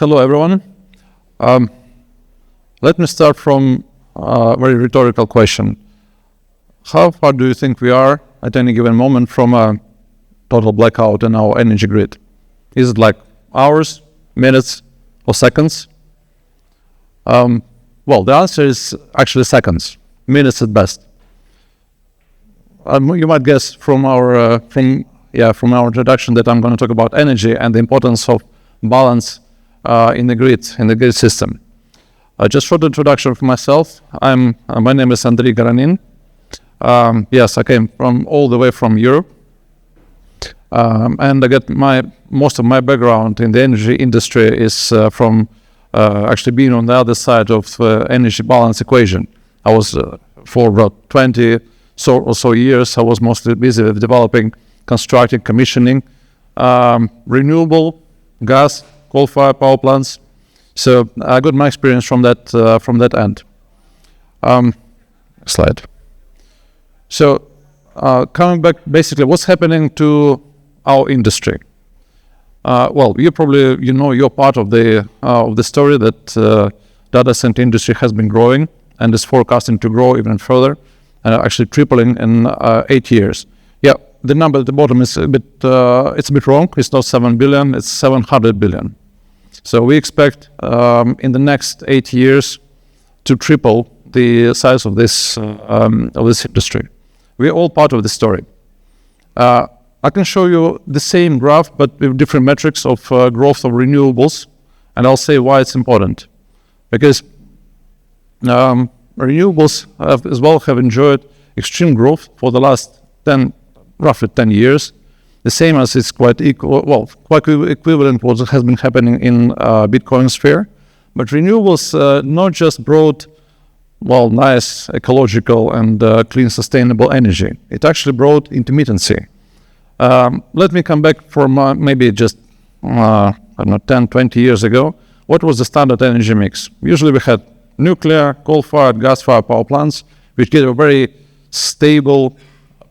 Hello, everyone. Let me start from a very rhetorical question. How far do you think we are at any given moment from a total blackout in our energy grid? Is it like hours, minutes, or seconds? Well, the answer is actually seconds, minutes at best. You might guess from our introduction that I'm going to talk about energy and the importance of balance in the grid system. Just short introduction of myself. My name is Andrii Garanin. Yes, I came all the way from Europe, and I get most of my background in the energy industry is from actually being on the other side of energy balance equation. I was for about 20 or so years. I was mostly busy with developing, constructing, commissioning renewable gas, coal-fired power plants. So I got my experience from that end. Slide. So coming back, basically, what's happening to our industry? Well, you're part of the story that data center industry has been growing and is forecasting to grow even further, and actually tripling in 8 years. Yeah, the number at the bottom is it's a bit wrong. It's not 7 billion; it's 700 billion. So we expect in the next 8 years to triple the size of this industry. We're all part of the story. I can show you the same graph, but with different metrics of growth of renewables, and I'll say why it's important. Because renewables have enjoyed extreme growth for the last roughly 10 years. The same as it's quite equivalent what has been happening in Bitcoin sphere. But renewables not just brought nice ecological and clean sustainable energy. It actually brought intermittency. Let me come back from maybe just 10, 20 years ago. What was the standard energy mix? Usually we had nuclear, coal-fired, gas-fired power plants, which give a very stable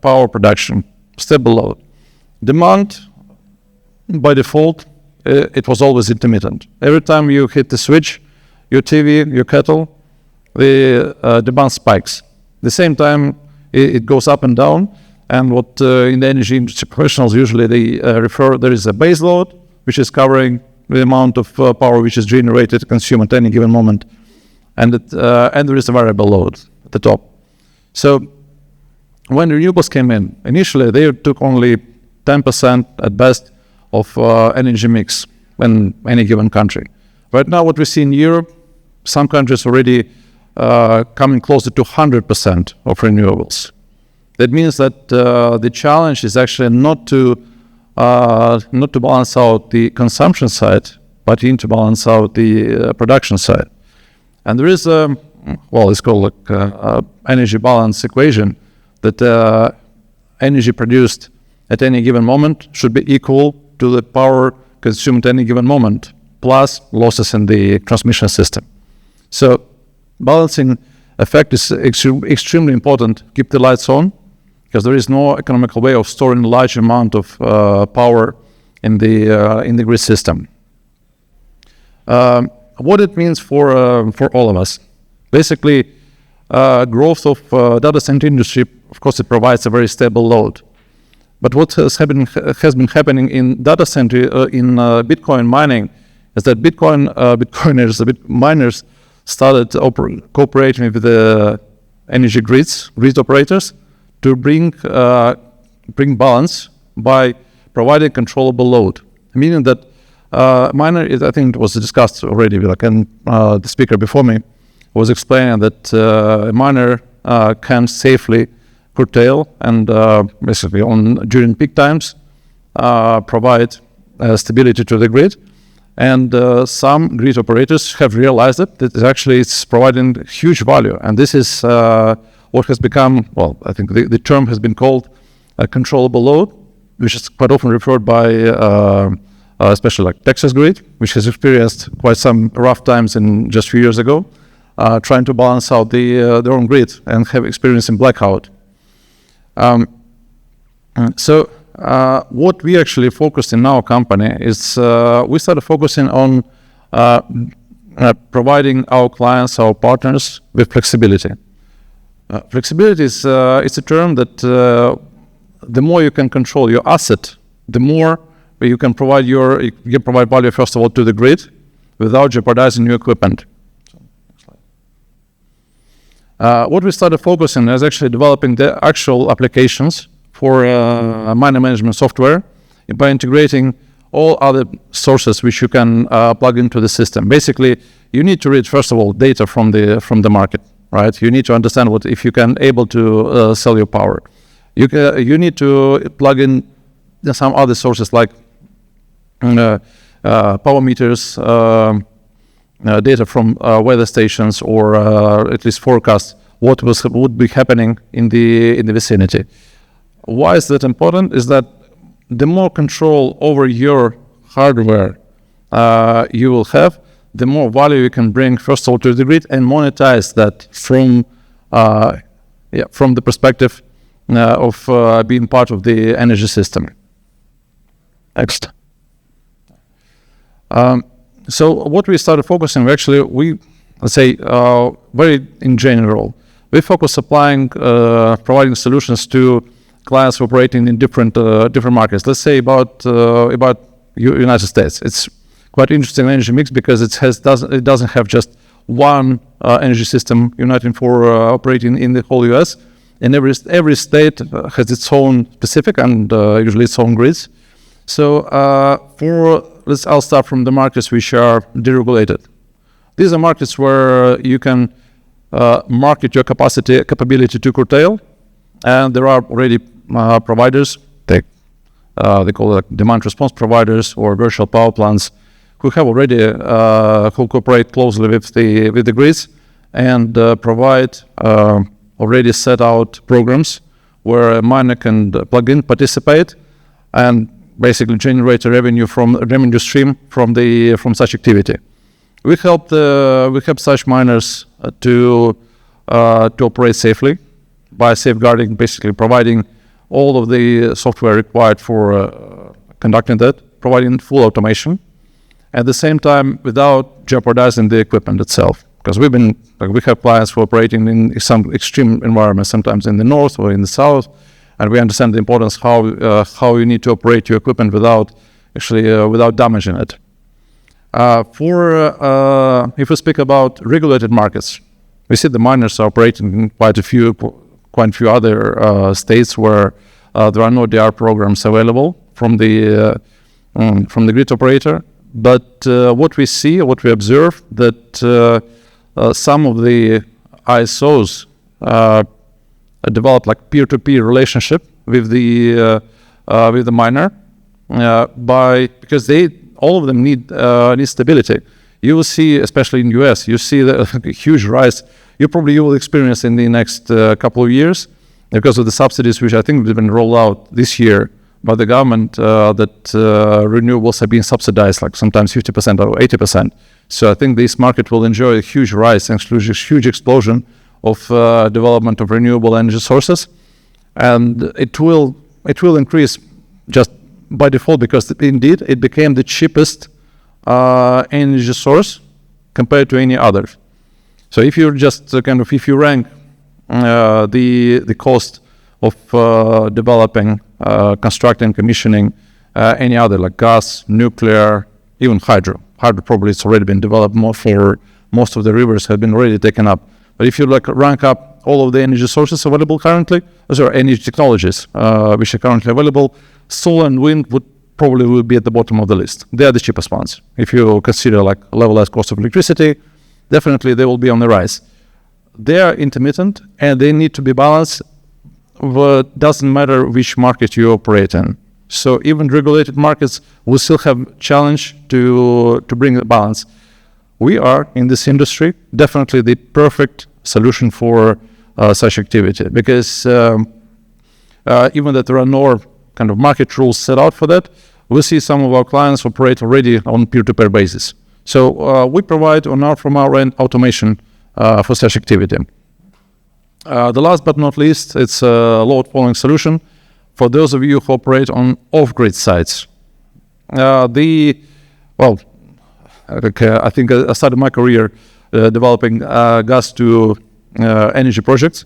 power production, stable load. Demand, by default, it was always intermittent. Every time you hit the switch, your TV, your kettle, the demand spikes. The same time, it goes up and down. And what in the energy industry professionals usually they refer, there is a base load, which is covering the amount of power which is generated, consumed at any given moment. And there is a variable load at the top. So when renewables came in, initially they took only 10% at best of energy mix in any given country. Right now, what we see in Europe, some countries already coming closer to 100% of renewables. That means that the challenge is actually not to balance out the consumption side, but to balance out the production side. And there is it's called energy balance equation that energy produced at any given moment should be equal to the power consumed at any given moment, plus losses in the transmission system. So balancing effect is extremely important. Keep the lights on, because there is no economical way of storing a large amount of power in the grid system. What it means for all of us. Basically, growth of data center industry, of course, it provides a very stable load. But what has been happening in data center, in Bitcoin mining, is that miners started cooperating with the energy grid operators to bring balance by providing controllable load. Meaning that miner, I think it was discussed already, the speaker before me was explaining that a miner can safely curtail and basically during peak times provide stability to the grid. And some grid operators have realized that it's providing huge value. And this is what has become, I think the term has been called controllable load, which is quite often referred by especially like Texas grid, which has experienced quite some rough times in just a few years ago, trying to balance out their own grid and have experience in blackout. So what we actually focused in our company is we started focusing on providing our clients, our partners, with flexibility. Flexibility is it's a term that the more you can control your asset, the more you can provide value, first of all, to the grid without jeopardizing your equipment. What we started focusing is actually developing the actual applications for miner management software by integrating all other sources which you can plug into the system. Basically, you need to read, first of all, data from the market, right? You need to understand if you can able to sell your power. You need to plug in some other sources like power meters, data from weather stations, or at least forecast what would be happening in the vicinity. Why is that important? Is that the more control over your hardware you will have, the more value you can bring, first of all, to the grid and monetize that from the perspective of being part of the energy system. Next. So what we started focusing, very in general, we focus providing solutions to clients operating in different markets. Let's say about United States. It's quite interesting energy mix because it doesn't have just one energy system uniting for operating in the whole US, and every state has its own specific and usually its own grids. So I'll start from the markets which are deregulated. These are markets where you can market your capability to curtail, and there are already providers, they call it demand response providers or virtual power plants, who have already who cooperate closely with the grids and provide already set out programs where a miner can plug in, participate, and basically generate a revenue stream from such activity. We help such miners to operate safely by safeguarding, basically providing all of the software required for conducting that, providing full automation, at the same time without jeopardizing the equipment itself. Because we have clients who are operating in some extreme environments, sometimes in the north or in the south, and we understand the importance how you need to operate your equipment without damaging it. If we speak about regulated markets, we see the miners are operating in quite a few other states where there are no DR programs available from the grid operator. But what we observe that some of the ISOs develop like peer-to-peer relationship with the miner because all of them need stability. You will see, especially in the US, you see the huge rise. You will experience in the next couple of years because of the subsidies, which I think have been rolled out this year by the government, that renewables have been subsidized, like sometimes 50% or 80%. So I think this market will enjoy a huge rise and huge explosion of development of renewable energy sources, and it will increase just by default because indeed it became the cheapest energy source compared to any other. So if you just if you rank the cost of developing, constructing, commissioning any other like gas, nuclear, even hydro probably it's already been developed more for most of the rivers have been already taken up. But if you rank up all of the energy sources available currently, energy technologies which are currently available, solar and wind would be at the bottom of the list. They are the cheapest ones. If you consider like levelized cost of electricity, definitely they will be on the rise. They are intermittent and they need to be balanced. It doesn't matter which market you operate in. So even regulated markets will still have challenge to bring the balance. We are in this industry definitely the perfect solution for such activity because even that there are no kind of market rules set out for that, we see some of our clients operate already on peer-to-peer basis. So we provide from our end automation for such activity. The last but not least, it's a load following solution for those of you who operate on off-grid sites. As I think I started my career developing gas to energy projects,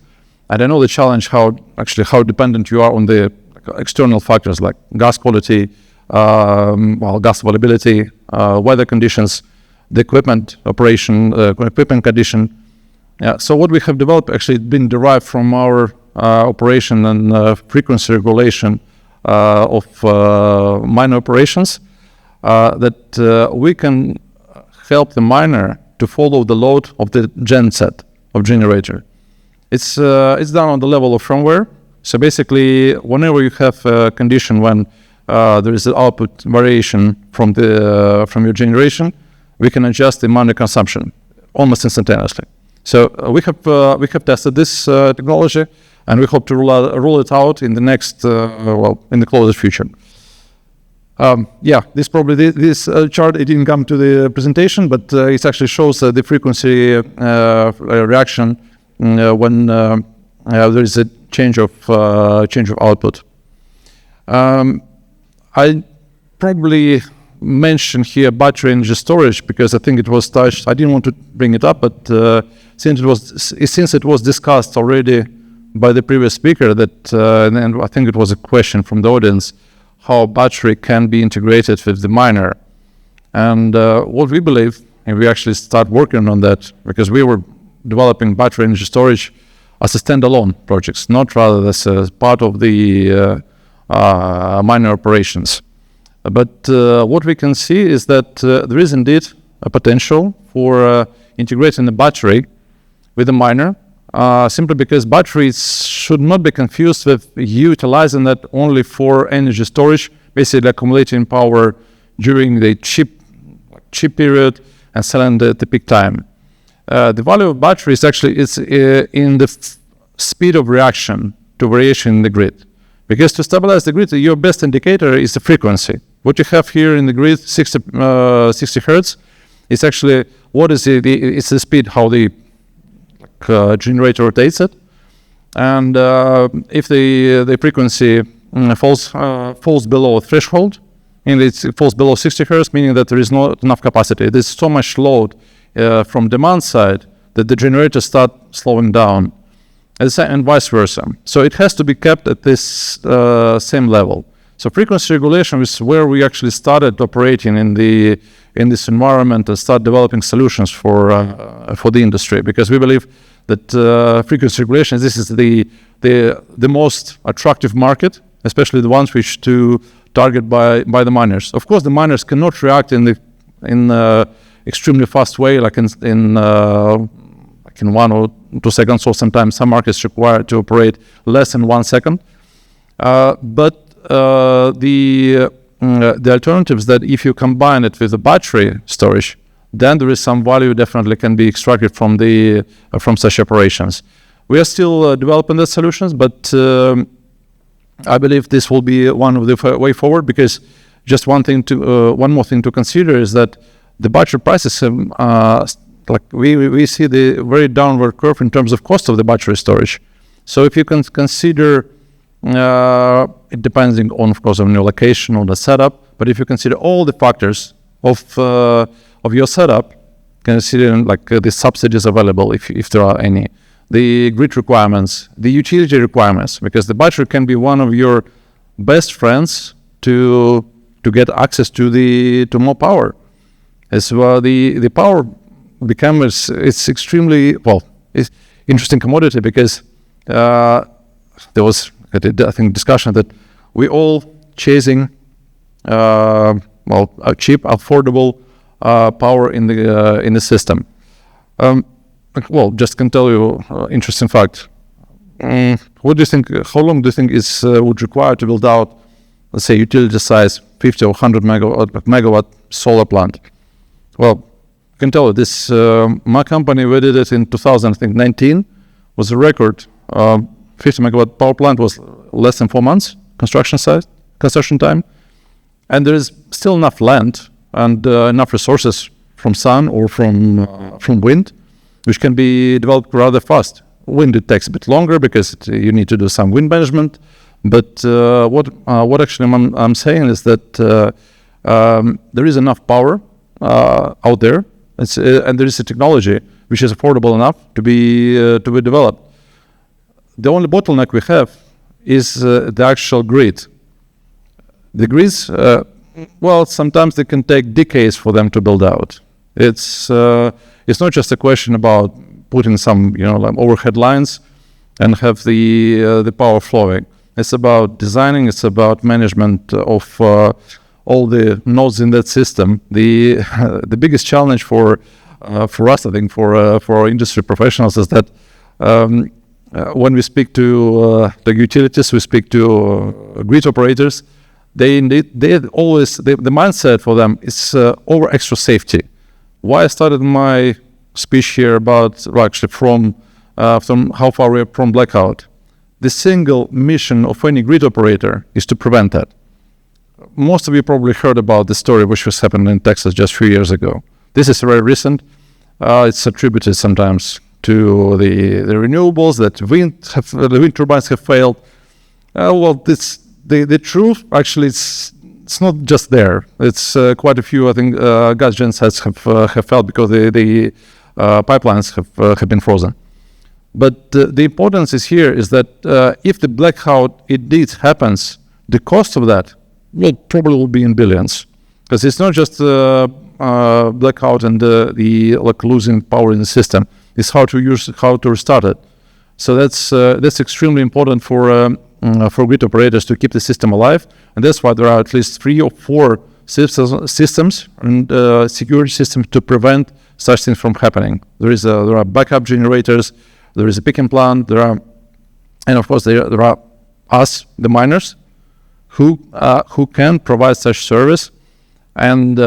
and I know the challenge how dependent you are on the external factors like gas quality, gas availability, weather conditions, the equipment operation, equipment condition. So what we have developed actually been derived from our operation and frequency regulation of miner operations, that we can help the miner to follow the load of the genset of generator. It's done on the level of firmware. So basically, whenever you have a condition when there is an output variation from your generation, we can adjust the miner consumption almost instantaneously. So we have tested this technology, and we hope to roll it out in the next in the closest future. This chart, it didn't come to the presentation, but it actually shows the frequency reaction when there is a change of output. I probably mentioned here battery energy storage because I think it was touched. I didn't want to bring it up, but since it was discussed already by the previous speaker, and I think it was a question from the audience, how battery can be integrated with the miner. And what we believe, and we actually start working on that because we were developing battery energy storage as a standalone projects, not rather as a part of the miner operations. But what we can see is that there is indeed a potential for integrating the battery with the miner, simply because batteries should not be confused with utilizing that only for energy storage, basically accumulating power during the chip period and selling the peak time. The value of batteries actually is in the speed of reaction to variation in the grid. Because to stabilize the grid, your best indicator is the frequency. What you have here in the grid, 60 hertz, is actually what is it's the speed how the generator rotates it. And if the frequency falls below a threshold, and it falls below 60 hertz, meaning that there is not enough capacity. There's so much load from demand side that the generator start slowing down, and vice versa. So it has to be kept at this same level. So frequency regulation is where we actually started operating in this environment and start developing solutions for the industry, because we believe that frequency regulation, this is the most attractive market, especially the ones which to target by the miners. Of course, the miners cannot react in extremely fast way, like in 1 or 2 seconds, or sometimes some markets require to operate less than 1 second. But the alternatives that if you combine it with the battery storage, then there is some value definitely can be extracted from such operations. We are still developing the solutions, but I believe this will be one of the way forward, because just one more thing to consider is that the battery prices we see the very downward curve in terms of cost of the battery storage. So if you can consider, it depends on, of course, on your location or the setup, but if you consider all the factors of your setup, considering the subsidies available, if there are any, the grid requirements, the utility requirements, because the battery can be one of your best friends to get access to more power. As well, the power becomes it's extremely it's interesting commodity, because there was I think discussion that we all chasing a cheap, affordable power in the system. Just can tell you interesting fact. What do you think? How long do you think would require to build out, let's say, utility size 50 or 100 megawatt solar plant? Well, I can tell you this. My company, we did it in 2019. Was a record. 50 megawatt power plant was less than 4 months construction time, and there is still enough land and enough resources from sun or from wind, which can be developed rather fast. Wind, it takes a bit longer because you need to do some wind management. But what actually I'm saying is that there is enough power out there, and there is a technology which is affordable enough to be developed. The only bottleneck we have is the actual grid. The grids, well, sometimes they can take decades for them to build out. It's not just a question about putting some, like overhead lines and have the power flowing. It's about designing. It's about management of all the nodes in that system. The biggest challenge for us, I think, for our industry professionals is that when we speak to the utilities, we speak to grid operators. The mindset for them is over extra safety. Why I started my speech here about actually from how far we are from blackout. The single mission of any grid operator is to prevent that. Most of you probably heard about the story which was happening in Texas just a few years ago. This is very recent. It's attributed sometimes to the renewables, that the wind turbines have failed. The truth, actually, it's not just there. It's quite a few, I think, gas gen sets have failed because the pipelines have been frozen. But the importance is that if the blackout indeed happens, the cost of that will be in billions, because it's not just blackout and like losing power in the system. It's how to restart it. So that's extremely important for grid operators to keep the system alive, and that's why there are at least 3 or 4 systems and security systems to prevent such things from happening. There are backup generators, there is a picking plant, and of course there are us, the miners, who can provide such service. And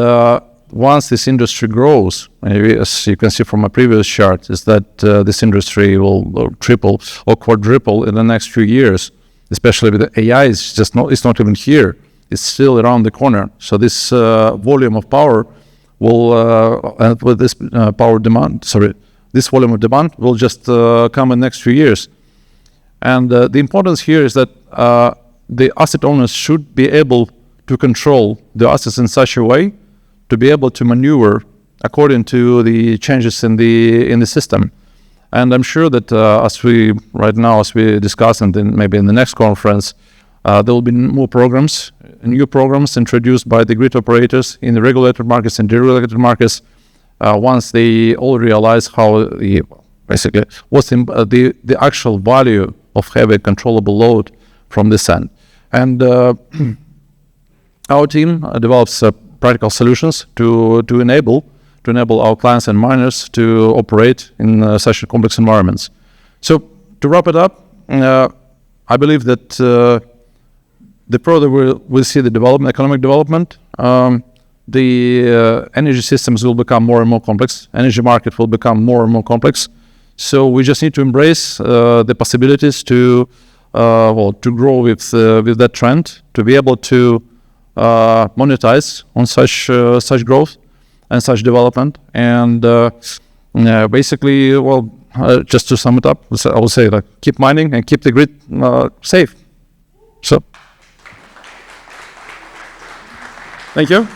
once this industry grows, as you can see from my previous chart, is that this industry will triple or quadruple in the next few years. Especially with the AI, it's not even here. It's still around the corner. So this volume of power will, with this this volume of demand will just come in the next few years. And the importance here is that the asset owners should be able to control the assets in such a way to be able to maneuver according to the changes in the system. And I'm sure that as we discuss, and then maybe in the next conference, there will be more programs, new programs introduced by the grid operators in the regulated markets and deregulated markets, once they all realize how what's the actual value of having a controllable load from this end. And our team develops practical solutions to enable our clients and miners to operate in such complex environments. So to wrap it up, I believe that the further we'll see the economic development, the energy systems will become more and more complex. Energy market will become more and more complex. So we just need to embrace the possibilities to grow with that trend, to be able to monetize on such growth and such development. And basically, just to sum it up, I will say that keep mining and keep the grid safe. So, thank you.